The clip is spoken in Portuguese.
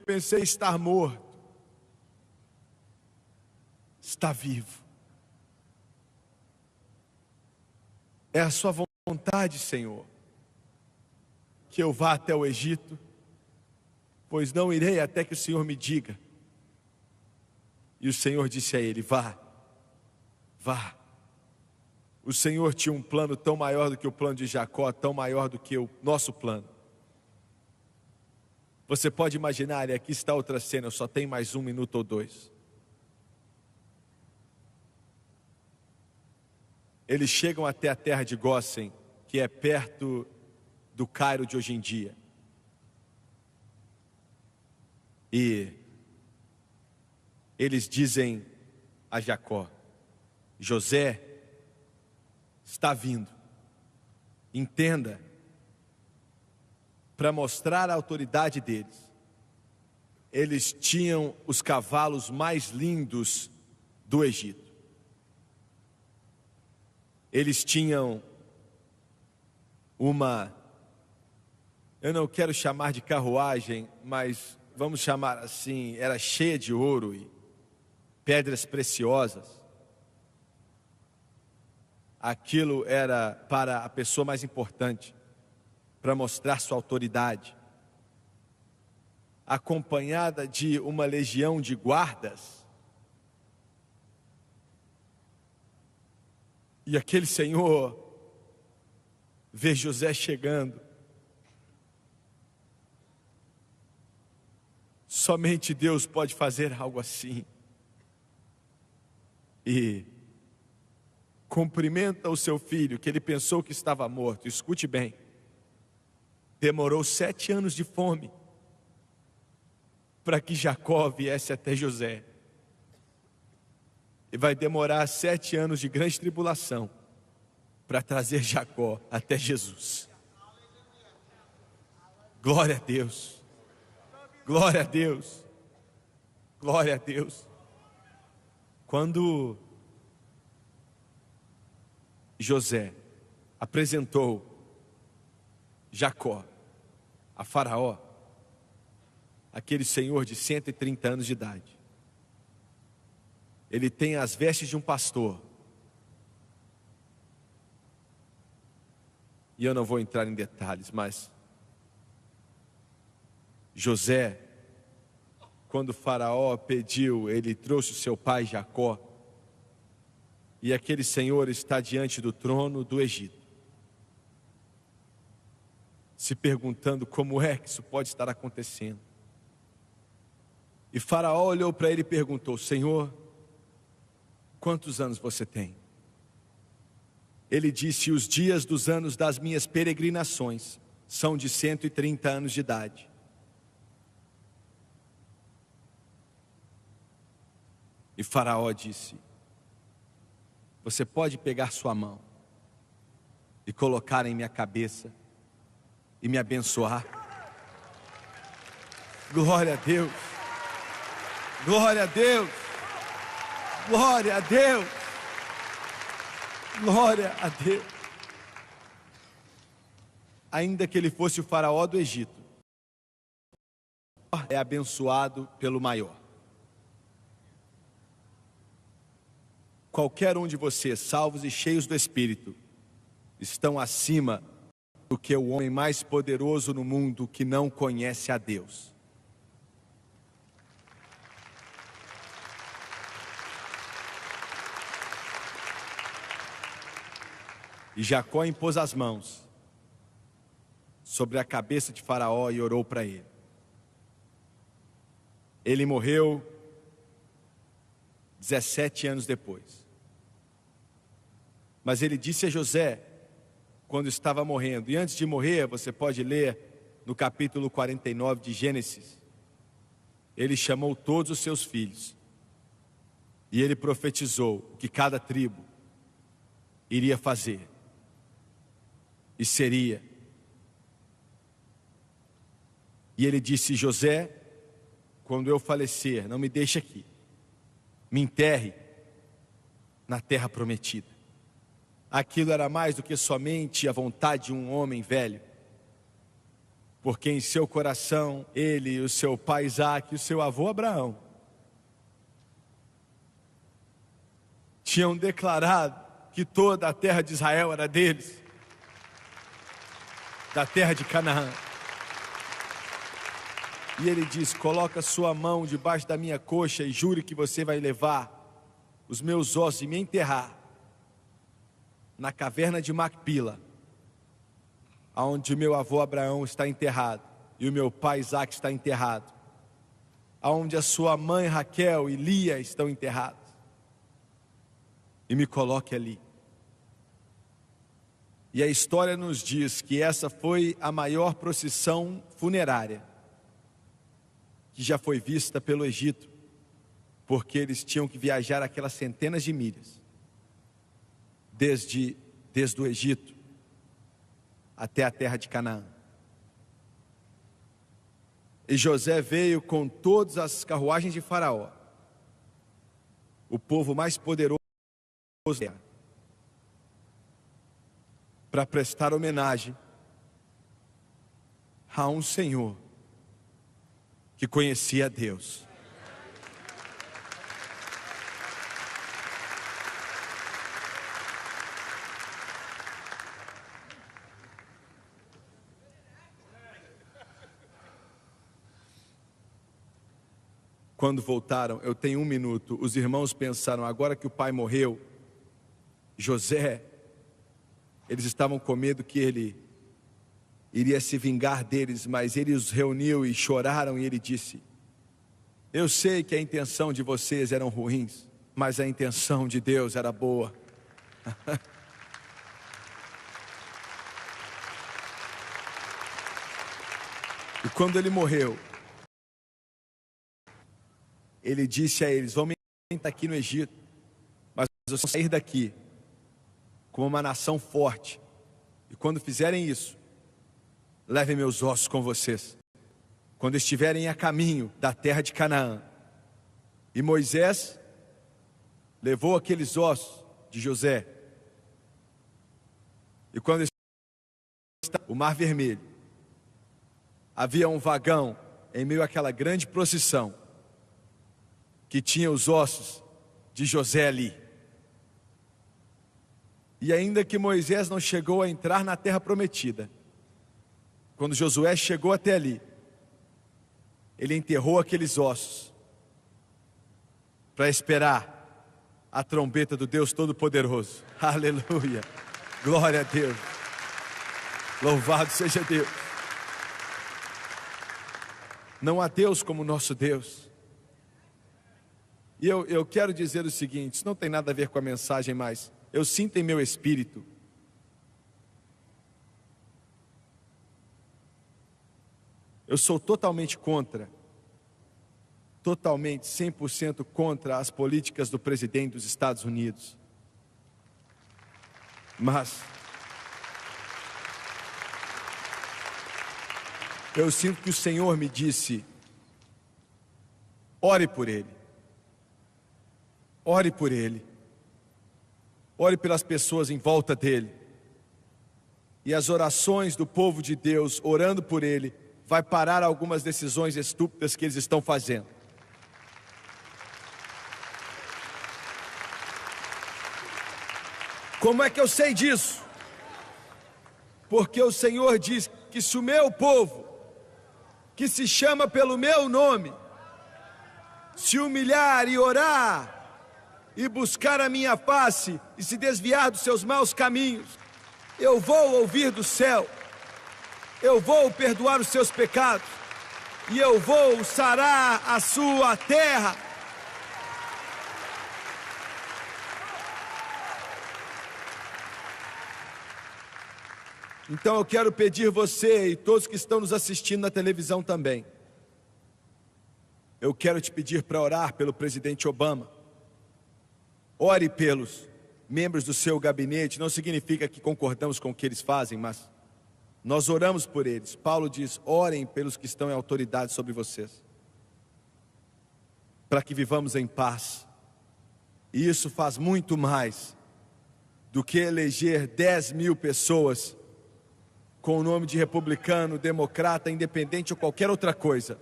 pensei estar morto, está vivo. É a sua vontade, Senhor, que eu vá até o Egito, pois não irei até que o Senhor me diga. E o Senhor disse a ele: vá, vá. O Senhor tinha um plano tão maior do que o plano de Jacó, tão maior do que o nosso plano. Você pode imaginar, e aqui está outra cena, eu só tenho mais 1 minuto ou 2. Eles chegam até a terra de Gósen, que é perto do Cairo de hoje em dia. E eles dizem a Jacó: José está vindo. Entenda, para mostrar a autoridade deles, eles tinham os cavalos mais lindos do Egito. Eles tinham eu não quero chamar de carruagem, mas vamos chamar assim, era cheia de ouro e pedras preciosas. Aquilo era para a pessoa mais importante, para mostrar sua autoridade, acompanhada de uma legião de guardas. E aquele senhor vê José chegando. Somente Deus pode fazer algo assim. E cumprimenta o seu filho, que ele pensou que estava morto. Escute bem. Demorou 7 anos de fome para que Jacó viesse até José. E vai demorar 7 anos de grande tribulação para trazer Jacó até Jesus. Glória a Deus. Glória a Deus. Glória a Deus. Quando José apresentou Jacó a Faraó, aquele senhor de 130 anos de idade, ele tem as vestes de um pastor. E eu não vou entrar em detalhes, mas José, quando o Faraó pediu, ele trouxe o seu pai Jacó. E aquele senhor está diante do trono do Egito, se perguntando como é que isso pode estar acontecendo. E Faraó olhou para ele e perguntou: Senhor, quantos anos você tem? Ele disse: os dias dos anos das minhas peregrinações são de 130 anos de idade. E Faraó disse: você pode pegar sua mão e colocar em minha cabeça e me abençoar? Glória a Deus. Glória a Deus. Glória a Deus. Glória a Deus. Ainda que ele fosse o faraó do Egito, é abençoado pelo maior. Qualquer um de vocês, salvos e cheios do Espírito, estão acima do que o homem mais poderoso no mundo que não conhece a Deus. E Jacó impôs as mãos sobre a cabeça de Faraó e orou para ele. Ele morreu 17 anos depois. Mas ele disse a José, quando estava morrendo, e antes de morrer, você pode ler no capítulo 49 de Gênesis, ele chamou todos os seus filhos, e ele profetizou o que cada tribo iria fazer, e seria. E ele disse: José, quando eu falecer, não me deixe aqui, me enterre na terra prometida. Aquilo era mais do que somente a vontade de um homem velho. porque em seu coração ele, o seu pai Isaque e o seu avô Abraão tinham declarado que toda a terra de Israel era deles, da terra de Canaã. E ele diz: coloca sua mão debaixo da minha coxa e jure que você vai levar os meus ossos e me enterrar na caverna de Macpila, aonde o meu avô Abraão está enterrado e o meu pai Isaque está enterrado, aonde a sua mãe Raquel e Lia estão enterrados, e me coloque ali. E a história nos diz que essa foi a maior procissão funerária que já foi vista pelo Egito, porque eles tinham que viajar aquelas centenas de milhas, desde o Egito até a terra de Canaã. E José veio com todas as carruagens de Faraó, o povo mais poderoso da terra, para prestar homenagem a um Senhor que conhecia Deus. Quando voltaram, eu tenho 1 minuto, os irmãos pensaram: agora que o pai morreu, José, eles estavam com medo que ele iria se vingar deles, mas ele os reuniu e choraram, e ele disse: eu sei que a intenção de vocês eram ruins, mas a intenção de Deus era boa. E quando ele morreu, ele disse a eles: vão me estar aqui no Egito, mas eu vou sair daqui como uma nação forte, e quando fizerem isso, levem meus ossos com vocês, quando estiverem a caminho da terra de Canaã. E Moisés levou aqueles ossos de José, e quando estava o Mar Vermelho, havia um vagão em meio àquela grande procissão, que tinha os ossos de José ali. E ainda que Moisés não chegou a entrar na terra prometida, quando Josué chegou até ali, ele enterrou aqueles ossos para esperar a trombeta do Deus Todo-Poderoso. Aleluia, glória a Deus, louvado seja Deus. Não há Deus como nosso Deus. E eu quero dizer o seguinte: isso não tem nada a ver com a mensagem, mas eu sinto em meu espírito eu sou totalmente contra, totalmente 100% contra as políticas do presidente dos Estados Unidos. Mas eu sinto que o Senhor me disse: ore por ele, ore por ele, ore pelas pessoas em volta dele. E as orações do povo de Deus orando por ele vai parar algumas decisões estúpidas que eles estão fazendo. Como é que eu sei disso? Porque o Senhor diz que se o meu povo, que se chama pelo meu nome, se humilhar e orar, e buscar a minha face, e se desviar dos seus maus caminhos, eu vou ouvir do céu, eu vou perdoar os seus pecados, e eu vou sarar a sua terra. Então eu quero pedir você e todos que estão nos assistindo na televisão também, eu quero te pedir para orar pelo presidente Obama. Ore pelos membros do seu gabinete. Não significa que concordamos com o que eles fazem, mas nós oramos por eles. Paulo diz: orem pelos que estão em autoridade sobre vocês, para que vivamos em paz. E isso faz muito mais do que eleger 10.000 pessoas com o nome de republicano, democrata, independente ou qualquer outra coisa.